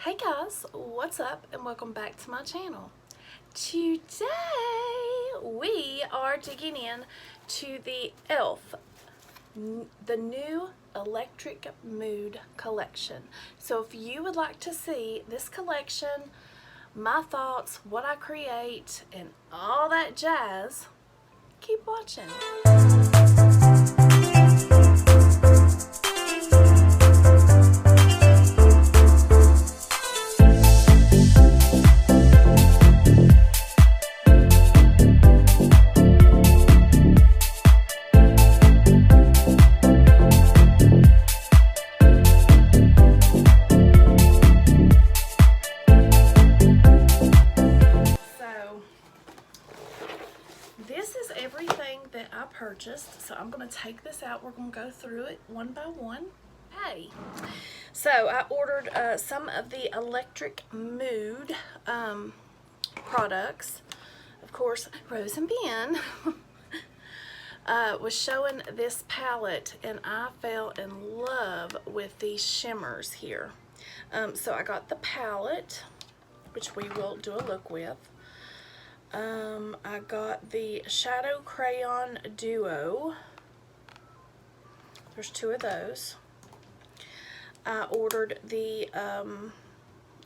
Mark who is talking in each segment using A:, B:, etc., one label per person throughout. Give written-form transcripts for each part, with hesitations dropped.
A: Hey guys, what's up and welcome back to my channel. Today we are digging in to the e.l.f. the new Electric Mood collection. So if you would like to see this collection, my thoughts, what I create, and all that jazz, keep watching. This is everything that I purchased, so I'm going to take this out. We're going to go through it one by one. Hey, so I ordered some of the Electric Mood products. Of course, Rose and Ben was showing this palette, and I fell in love with these shimmers here. So I got the palette, which we will do a look with. I got the Shadow Crayon Duo. There's two of those. I ordered the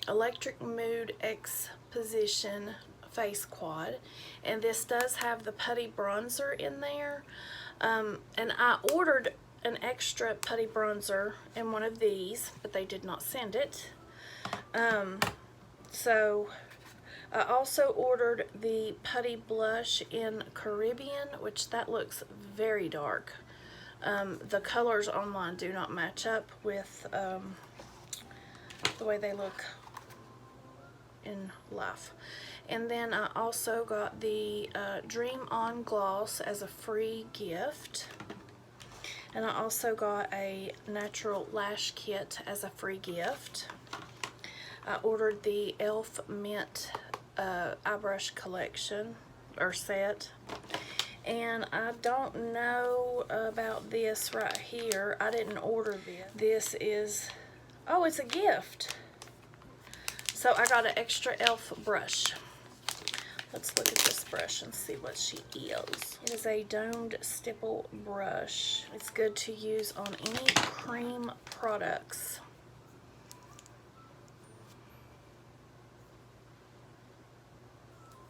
A: Electric Mood Exposition Face Quad, and this does have the putty bronzer in there. And I ordered an extra putty bronzer in one of these, but they did not send it. So I also ordered the putty blush in Caribbean, which that looks very dark. The colors online do not match up with the way they look in life. And then I also got the Dream On Gloss as a free gift. And I also got a natural lash kit as a free gift. I ordered the e.l.f. Mint eye brush collection or set, and I don't know about this right here. I didn't order this. This is, oh, it's a gift. So I got an extra e.l.f. brush. Let's look at this brush and see what she is. It is a domed stipple brush. It's good to use on any cream products.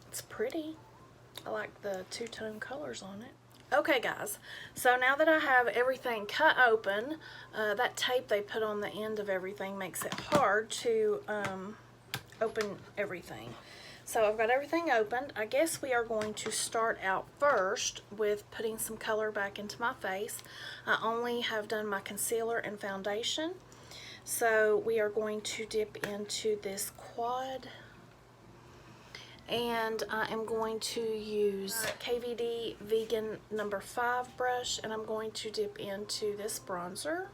A: It's pretty. I like the two-tone colors on it. Okay guys, so now that I have everything cut open, that tape they put on the end of everything makes it hard to open everything. So I've got everything opened. I guess we are going to start out first with putting some color back into my face. I only have done my concealer and foundation. So we are going to dip into this quad. And I am going to use KVD Vegan number 5 brush, and I'm going to dip into this bronzer.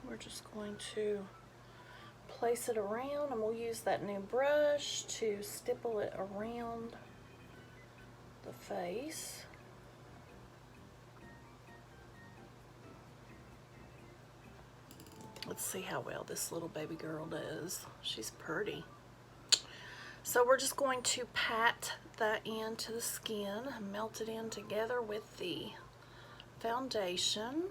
A: We're just going to place it around, and we'll use that new brush to stipple it around the face. Let's see how well this little baby girl does. She's pretty. So we're just going to pat that into the skin, melt it in together with the foundation.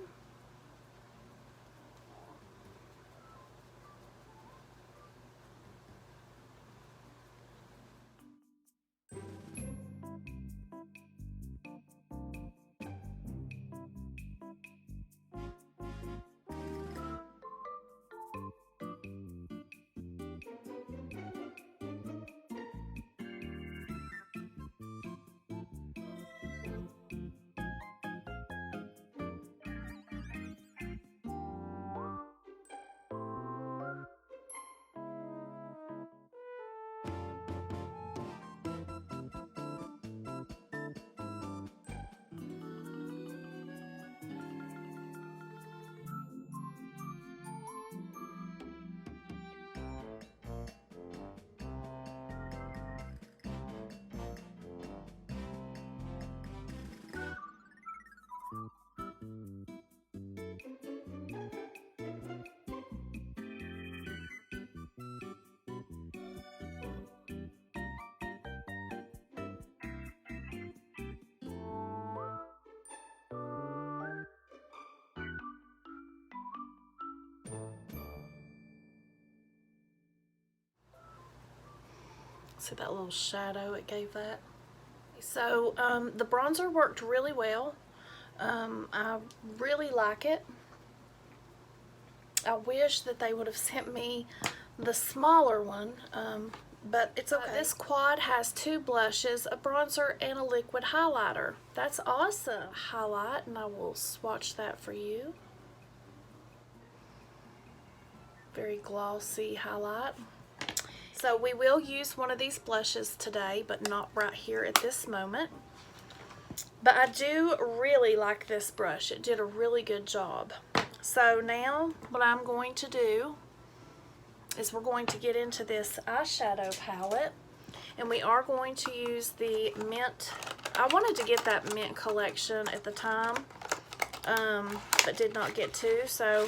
A: See that little shadow it gave that? So the bronzer worked really well. I really like it. I wish that they would have sent me the smaller one, but it's okay. This quad has 2 blushes, a bronzer, and a liquid highlighter. That's awesome. Highlight, and I will swatch that for you. Very glossy highlight. So we will use one of these blushes today, but not right here at this moment. But I do really like this brush. It did a really good job. So now what I'm going to do is we're going to get into this eyeshadow palette. And we are going to use the mint. I wanted to get that mint collection at the time, but did not get to. So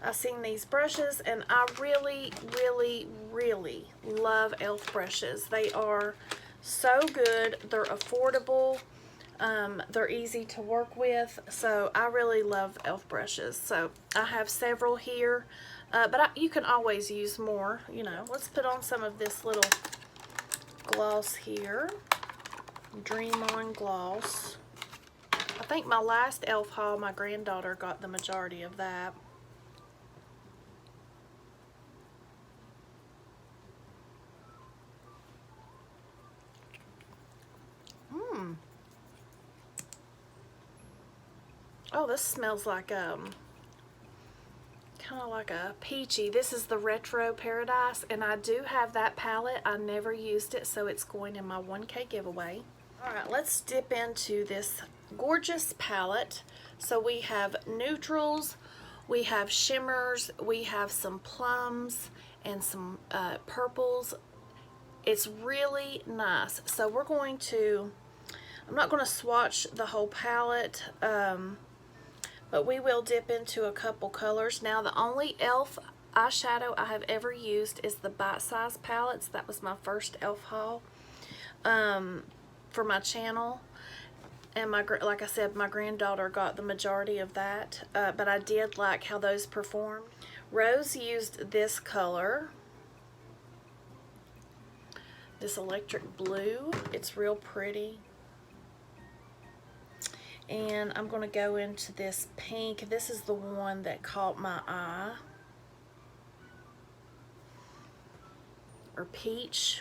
A: I've seen these brushes, and I really, really, really love e.l.f. brushes. They are so good. They're affordable. They're easy to work with. So I really love e.l.f. brushes. So I have several here, but you can always use more. You know, let's put on some of this little gloss here. Dream On gloss. I think my last e.l.f. haul, my granddaughter got the majority of that. Oh, this smells like kind of like a peachy. This is the Retro Paradise, and I do have that palette. I never used it, so it's going in my 1K giveaway. All right, let's dip into this gorgeous palette. So we have neutrals, we have shimmers, we have some plums, and some purples. It's really nice. So we're going to, I'm not going to swatch the whole palette, but we will dip into a couple colors. Now, the only e.l.f. eyeshadow I have ever used is the Bite Size palettes. That was my first e.l.f. haul for my channel. And like I said, my granddaughter got the majority of that, but I did like how those performed. Rose used this color, this electric blue. It's real pretty. And I'm going to go into this pink. This is the one that caught my eye. Or peach.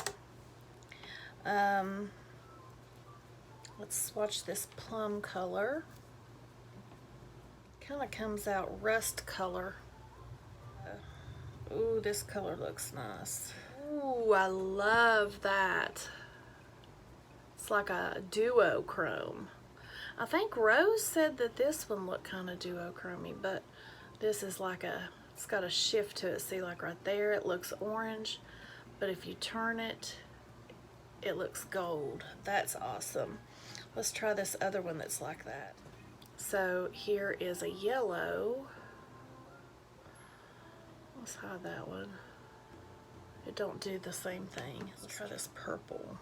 A: Let's swatch this plum color. Kind of comes out rust color. Ooh, this color looks nice. Ooh, I love that. It's like a duochrome. I think Rose said that this one looked kind of duochrome-y, but this is like it's got a shift to it. See, like right there, it looks orange, but if you turn it, it looks gold. That's awesome. Let's try this other one that's like that. So here is a yellow. Let's hide that one. It don't do the same thing. Let's try this purple.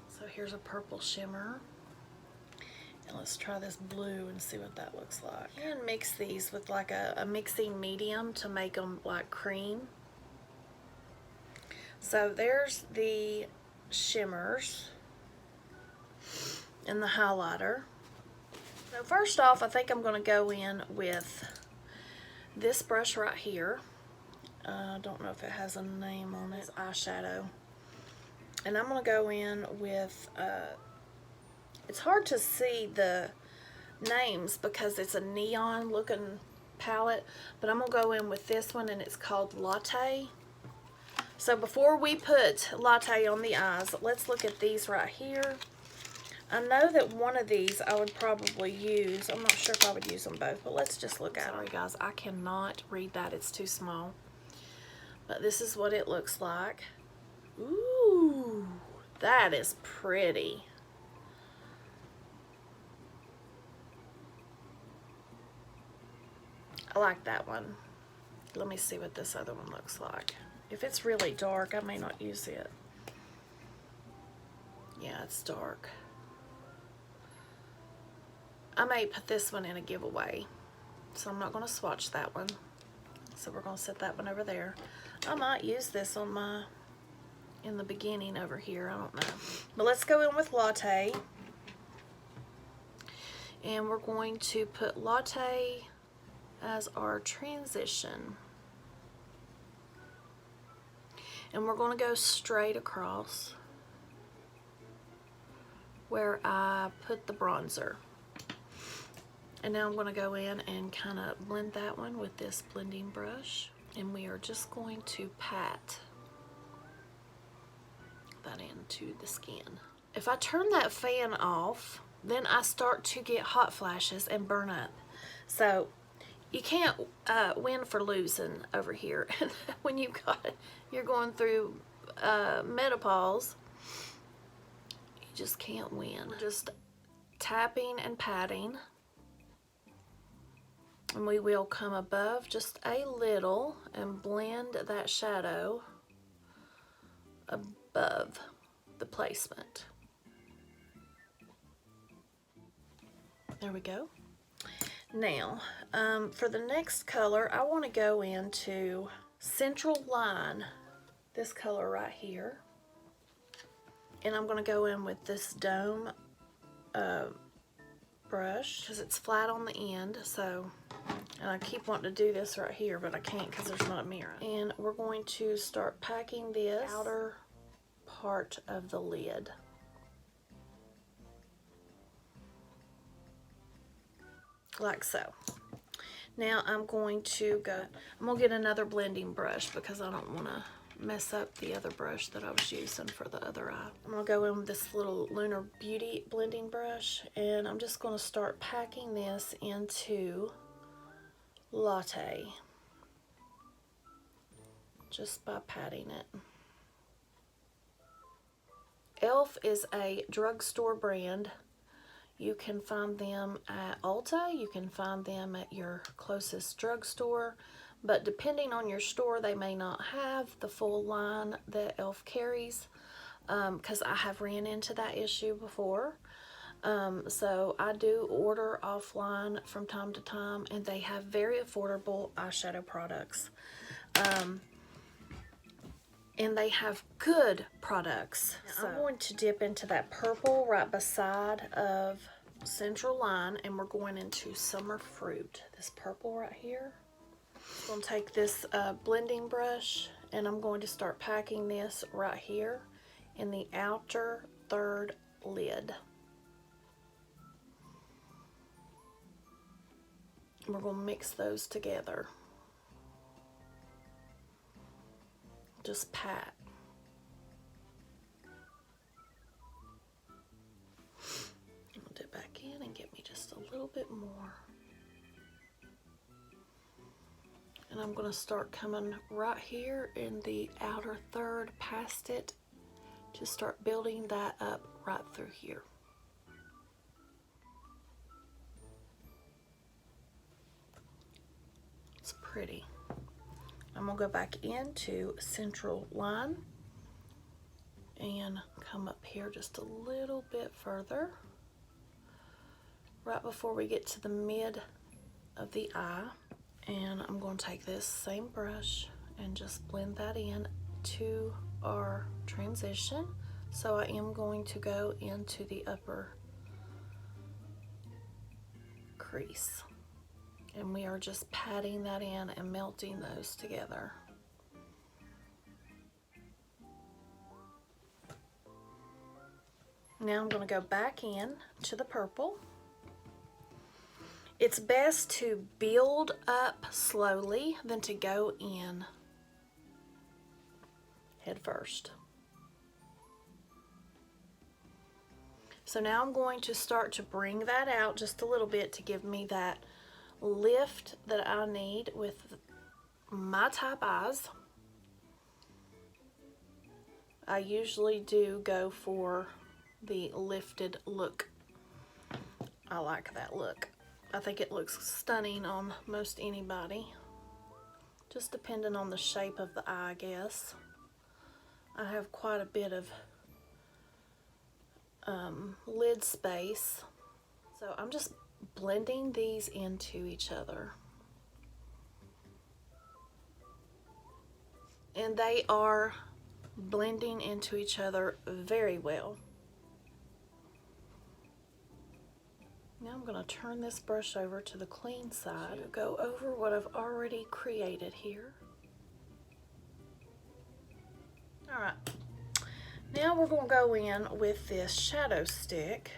A: So here's a purple shimmer. And let's try this blue and see what that looks like. You can mix these with like a mixing medium to make them like cream. So there's the shimmers and the highlighter. So first off, I think I'm going to go in with this brush right here. I don't know if it has a name on it. It's eyeshadow. And I'm going to go in with, it's hard to see the names because it's a neon looking palette, but I'm going to go in with this one, and it's called Latte. So before we put Latte on the eyes, let's look at these right here. I know that one of these I would probably use. I'm not sure if I would use them both, but let's just look at them. Sorry guys, I cannot read that. It's too small. But this is what it looks like. Ooh, that is pretty. I like that one. Let me see what this other one looks like. If it's really dark, I may not use it. Yeah, it's dark. I may put this one in a giveaway, so I'm not going to swatch that one. So we're going to set that one over there. I might use this on my, in the beginning over here, I don't know. But let's go in with Latte. And we're going to put Latte as our transition. And we're going to go straight across where I put the bronzer. And now I'm going to go in and kind of blend that one with this blending brush. And we are just going to pat that into the skin. If I turn that fan off, then I start to get hot flashes and burn up. So you can't win for losing over here. When you're going through menopause, you just can't win. Just tapping and patting. And we will come above just a little and blend that shadow above the placement. There we go. Now, for the next color, I want to go into Central Line, this color right here. And I'm going to go in with this dome brush because it's flat on the end. So, and I keep wanting to do this right here, but I can't because there's not a mirror. And we're going to start packing this outer part of the lid. Like so. Now I'm going to get another blending brush because I don't want to mess up the other brush that I was using for the other eye. I'm going to go in with this little Lunar Beauty blending brush, and I'm just going to start packing this into Latte just by patting it. e.l.f. is a drugstore brand. You can find them at Ulta, you can find them at your closest drugstore, but depending on your store, they may not have the full line that e.l.f. carries, because I have ran into that issue before. So I do order offline from time to time, and they have very affordable eyeshadow products. And they have good products. So I'm going to dip into that purple right beside of Central Line, and we're going into Summer Fruit, this purple right here. I'm going to take this blending brush, and I'm going to start packing this right here in the outer third lid. We're going to mix those together. Just pat. I'll dip back in and get me just a little bit more. And I'm going to start coming right here in the outer third past it to start building that up right through here. It's pretty. I'm going to go back into Central Line and come up here just a little bit further, right before we get to the mid of the eye. And I'm going to take this same brush and just blend that in to our transition. So I am going to go into the upper crease. And we are just patting that in and melting those together. Now I'm going to go back in to the purple. It's best to build up slowly than to go in head first. So now I'm going to start to bring that out just a little bit to give me that lift that I need with my type eyes. I usually do go for the lifted look. I like that look. I think it looks stunning on most anybody. Just depending on the shape of the eye, I guess. I have quite a bit of lid space. So I'm just blending these into each other. And they are blending into each other very well. Now I'm going to turn this brush over to the clean side, go over what I've already created here. Alright, now we're going to go in with this shadow stick.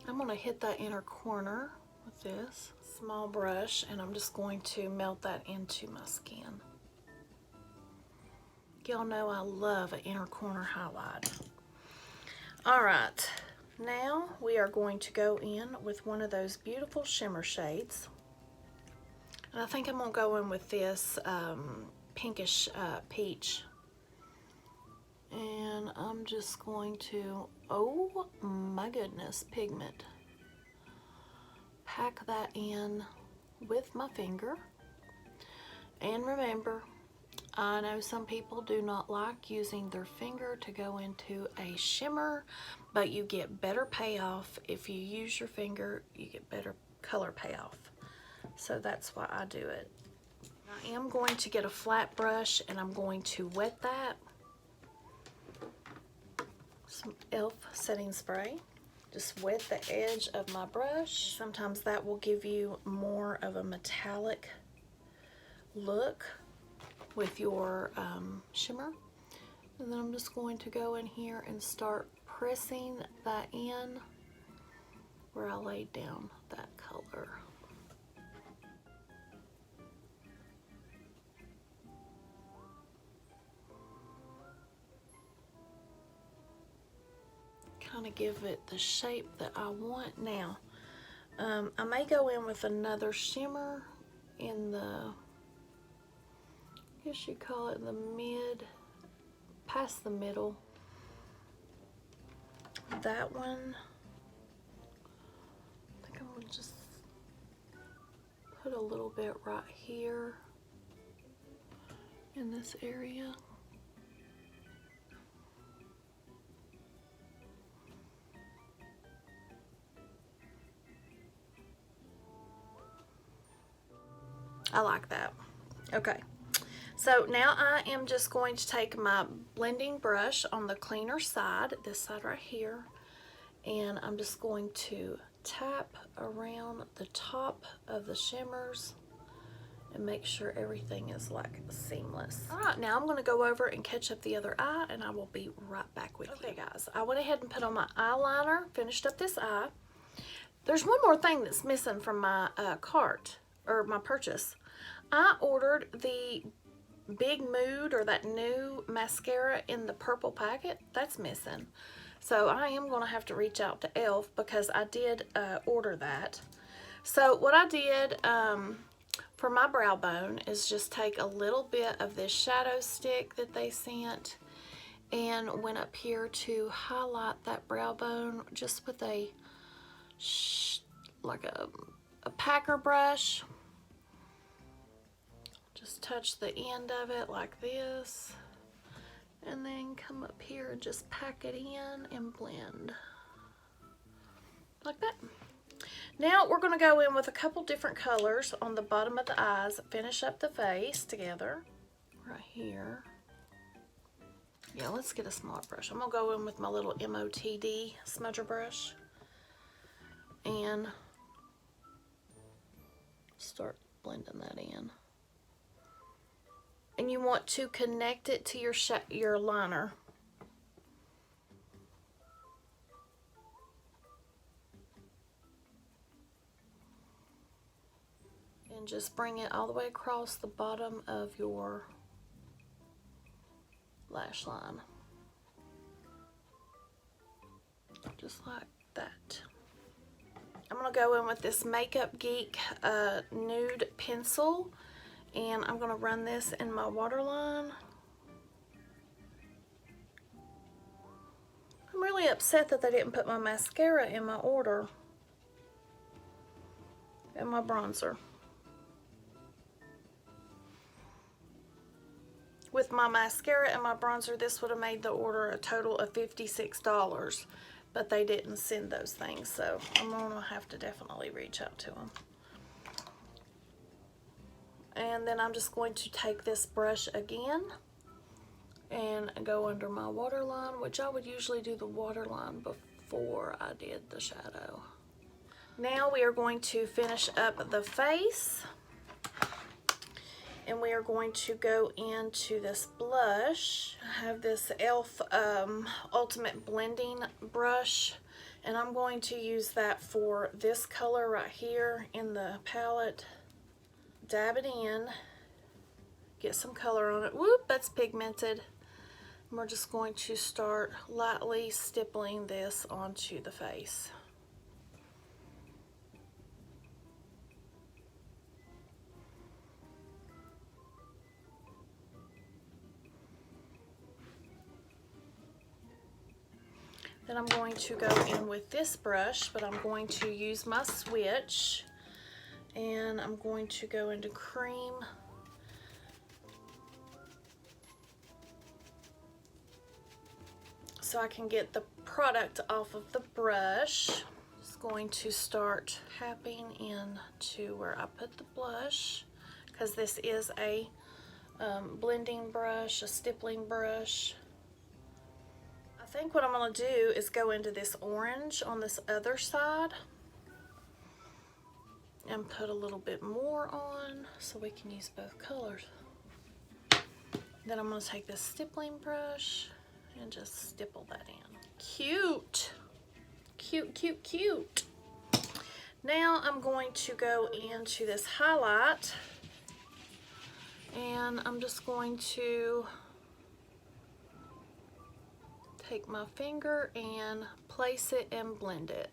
A: I'm going to hit that inner corner with this small brush, and I'm just going to melt that into my skin. Y'all know I love an inner corner highlight. Alright, now we are going to go in with one of those beautiful shimmer shades. And I think I'm going to go in with this pinkish peach. And I'm just going to, oh my goodness, pigment. Pack that in with my finger. And remember, I know some people do not like using their finger to go into a shimmer, but you get better payoff if you use your finger. You get better color payoff. So that's why I do it. I am going to get a flat brush and I'm going to wet that. Some e.l.f. setting spray. Just wet the edge of my brush. Sometimes that will give you more of a metallic look with your shimmer. And then I'm just going to go in here and start pressing that in where I laid down that color. Kind of give it the shape that I want. Now, I may go in with another shimmer in the, I guess you call it the mid, past the middle. That one, I think I'm going to just put a little bit right here in this area. I like that. Okay, so now I am just going to take my blending brush on the cleaner side, this side right here, and I'm just going to tap around the top of the shimmers and make sure everything is like seamless. All right, now I'm going to go over and catch up the other eye, and I will be right back with you. Okay guys, I went ahead and put on my eyeliner, finished up this eye. There's one more thing that's missing from my cart, or my purchase. I ordered the Big Mood, or that new mascara in the purple packet. That's missing. So I am going to have to reach out to e.l.f. because I did order that. So what I did for my brow bone is just take a little bit of this shadow stick that they sent and went up here to highlight that brow bone just with a like a packer brush. Just touch the end of it like this, and then come up here and just pack it in and blend like that. Now we're going to go in with a couple different colors on the bottom of the eyes, finish up the face together right here. Yeah, let's get a smaller brush. I'm going to go in with my little MOTD smudger brush and start blending that in. And you want to connect it to your liner. And just bring it all the way across the bottom of your lash line. Just like that. I'm going to go in with this Makeup Geek nude pencil. And I'm going to run this in my waterline. upset that they didn't put my mascara in my order and my bronzer. With my mascara and my bronzer, this would have made the order a total of $56, but they didn't send those things, so I'm gonna have to definitely reach out to them. And then I'm just going to take this brush again and go under my waterline, which I would usually do the waterline before I did the shadow. Now we are going to finish up the face, and we are going to go into this blush. I have this e.l.f. Ultimate Blending Brush, and I'm going to use that for this color right here in the palette. Dab it in, get some color on it. Whoop, that's pigmented. And we're just going to start lightly stippling this onto the face. Then I'm going to go in with this brush, but I'm going to use my switch, and I'm going to go into cream. So I can get the product off of the brush. Just going to start tapping into where I put the blush, because this is a blending brush, a stippling brush. I think what I'm going to do is go into this orange on this other side and put a little bit more on so we can use both colors. Then I'm going to take this stippling brush and just stipple that in. Cute! Cute, cute, cute! Now I'm going to go into this highlight, and I'm just going to take my finger and place it and blend it.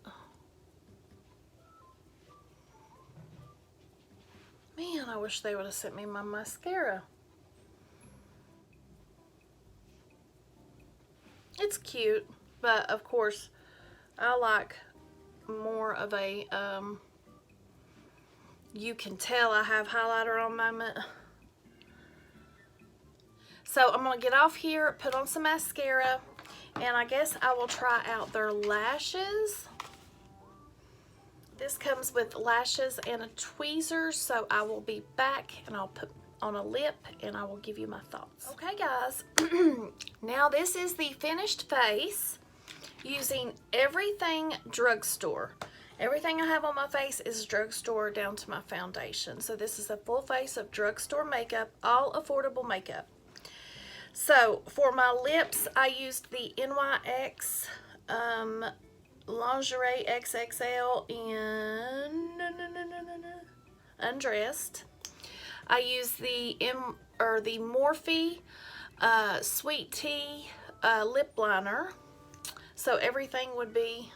A: Man, I wish they would have sent me my mascara. It's cute, but of course I like more of a you can tell I have highlighter on moment. So I'm going to get off here, put on some mascara, and I guess I will try out their lashes. This comes with lashes and a tweezer, so I will be back and I'll put on a lip and I will give you my thoughts. Okay guys, now this is the finished face using everything Drugstore. Everything I have on my face is Drugstore down to my foundation. So this is a full face of Drugstore makeup, all affordable makeup. So for my lips, I used the NYX Lingerie XXL in Undressed. I used the Morphe Sweet Tea lip liner. So everything would be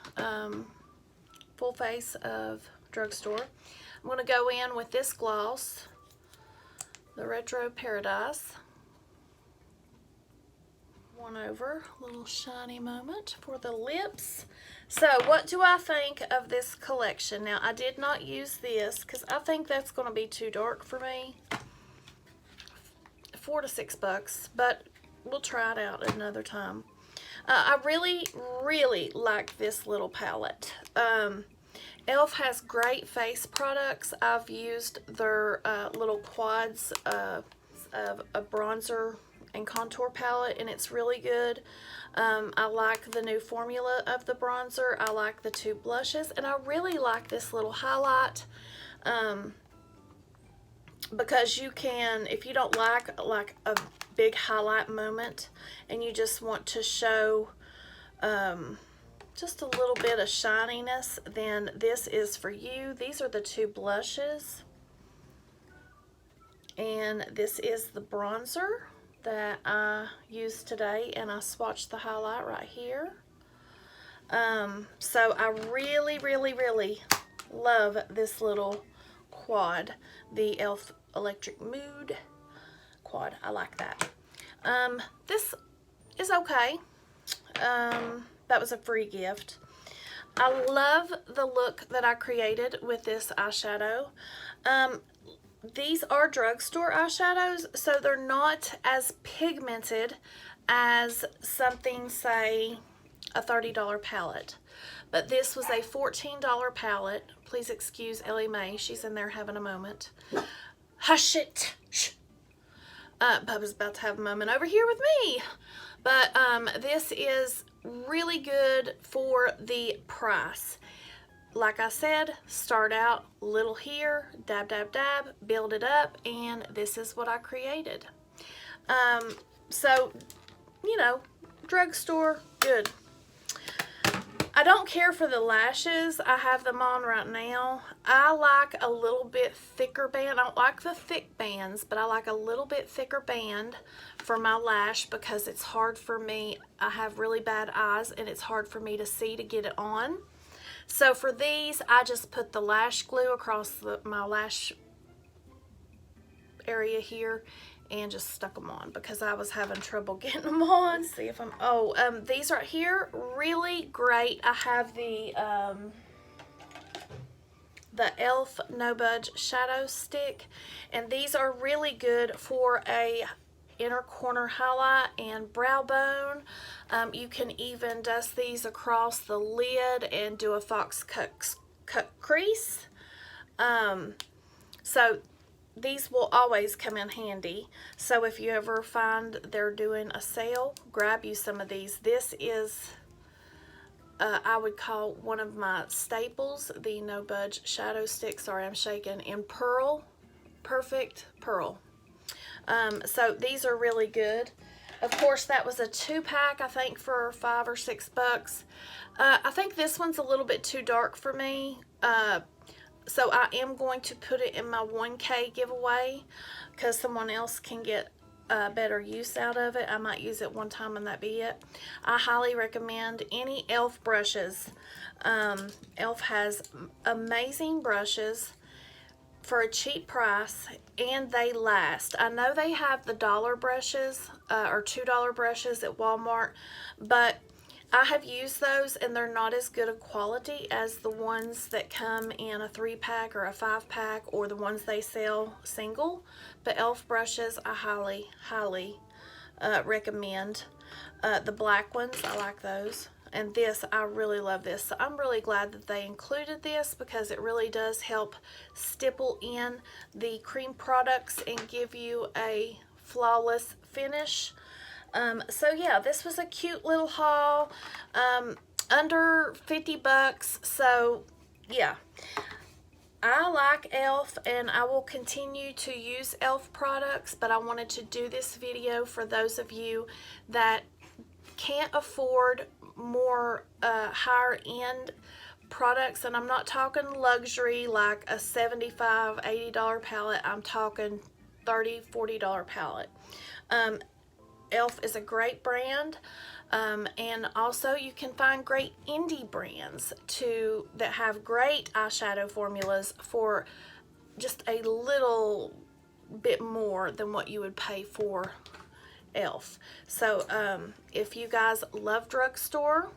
A: full face of Drugstore. I'm going to go in with this gloss, the Retro Paradise. One over, little shiny moment for the lips. So what do I think of this collection? Now I did not use this because I think that's going to be too dark for me. $4 to $6, but we'll try it out another time. I really like this little palette. e.l.f. has great face products. I've used their little quads of a bronzer and contour palette, and it's really good. I like the new formula of the bronzer. I like the two blushes, and I really like this little highlight because you can, if you don't like a big highlight moment and you just want to show just a little bit of shininess, then this is for you. These are the two blushes, and this is the bronzer that I used today, and I swatched the highlight right here. So I really love this little quad, the e.l.f. Electric Mood quad. I like that. This is okay. That was a free gift. I love the look that I created with this eyeshadow. These are drugstore eyeshadows, so they're not as pigmented as something, say, a $30 palette. But this was a $14 palette. Please excuse Ellie Mae. She's in there having a moment. Hush it. Shh. Bubba's about to have a moment over here with me. But this is really good for the price. Like I said, start out little here, dab, dab, dab, build it up, and this is what I created. So, you know, drugstore, good. I don't care for the lashes. I have them on right now. I like a little bit thicker band. I don't like the thick bands, but I like a little bit thicker band for my lash because it's hard for me. I have really bad eyes and it's hard for me to see to get it on. So for these, I just put the lash glue across my lash area here and just stuck them on because I was having trouble getting them on. Let's see if I'm, these right here, really great. I have the e.l.f. No Budge Shadow Stick, and these are really good for a inner corner highlight and brow bone. You can even dust these across the lid and do a fox cut crease. So these will always come in handy. So if you ever find they're doing a sale, grab you some of these. This is, I would call one of my staples, the No Budge Shadow Stick. Sorry, I'm shaking. In Pearl, Perfect Pearl. So these are really good. Of course, that was a 2-pack, I think, for $5 or $6. I think this one's a little bit too dark for me. So I am going to put it in my 1K giveaway because someone else can get better use out of it. I might use it one time and that be it. I highly recommend any e.l.f. brushes. e.l.f. has amazing brushes for a cheap price, and they last. I know they have the dollar brushes or $2 brushes at Walmart, but I have used those and they're not as good a quality as the ones that come in a 3-pack or a 5-pack or the ones they sell single. But e.l.f. brushes I highly, highly recommend. The black ones, I like those. And this, I really love this. So I'm really glad that they included this because it really does help stipple in the cream products and give you a flawless finish. So yeah, this was a cute little haul, under 50 bucks. So yeah, I like e.l.f. and I will continue to use e.l.f. products, but I wanted to do this video for those of you that can't afford more higher end products. And I'm not talking luxury like a $75, $80 palette. I'm talking $30, $40 palette. e.l.f. is a great brand, and also you can find great indie brands too that have great eyeshadow formulas for just a little bit more than what you would pay for e.l.f. So if you guys love drugstore,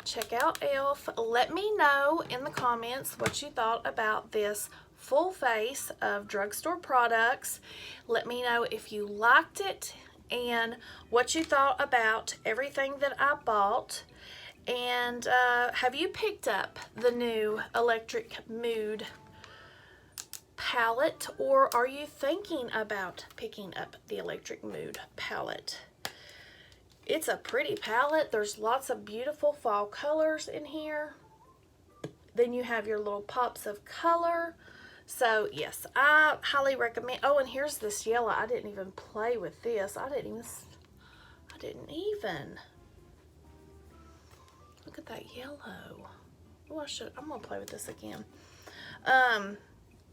A: check out e.l.f. Let me know in the comments what you thought about this full face of drugstore products. Let me know if you liked it and what you thought about everything that I bought. And have you picked up the new Electric Mood palette, or are you thinking about picking up the Electric Mood palette? It's a pretty palette. There's lots of beautiful fall colors in here. Then you have your little pops of color. So yes, I highly recommend. Oh, and here's this yellow. I didn't even play with this. I didn't even look at that yellow. Oh, I'm gonna play with this again.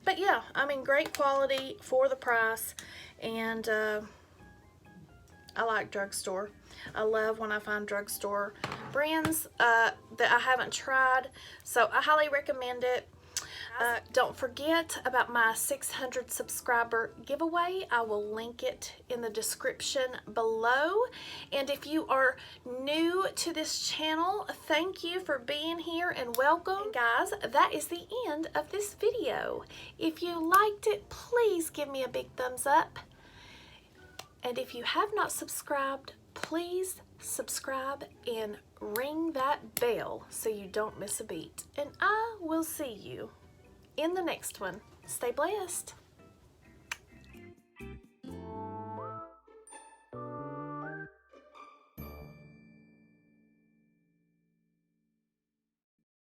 A: But yeah, I mean, great quality for the price, and I like drugstore. I love when I find drugstore brands that I haven't tried, so I highly recommend it. Don't forget about my 600 subscriber giveaway. I will link it in the description below. And if you are new to this channel, thank you for being here and welcome. And guys, that is the end of this video. If you liked it, please give me a big thumbs up. And if you have not subscribed, please subscribe and ring that bell so you don't miss a beat. And I will see you in the next one. Stay blessed.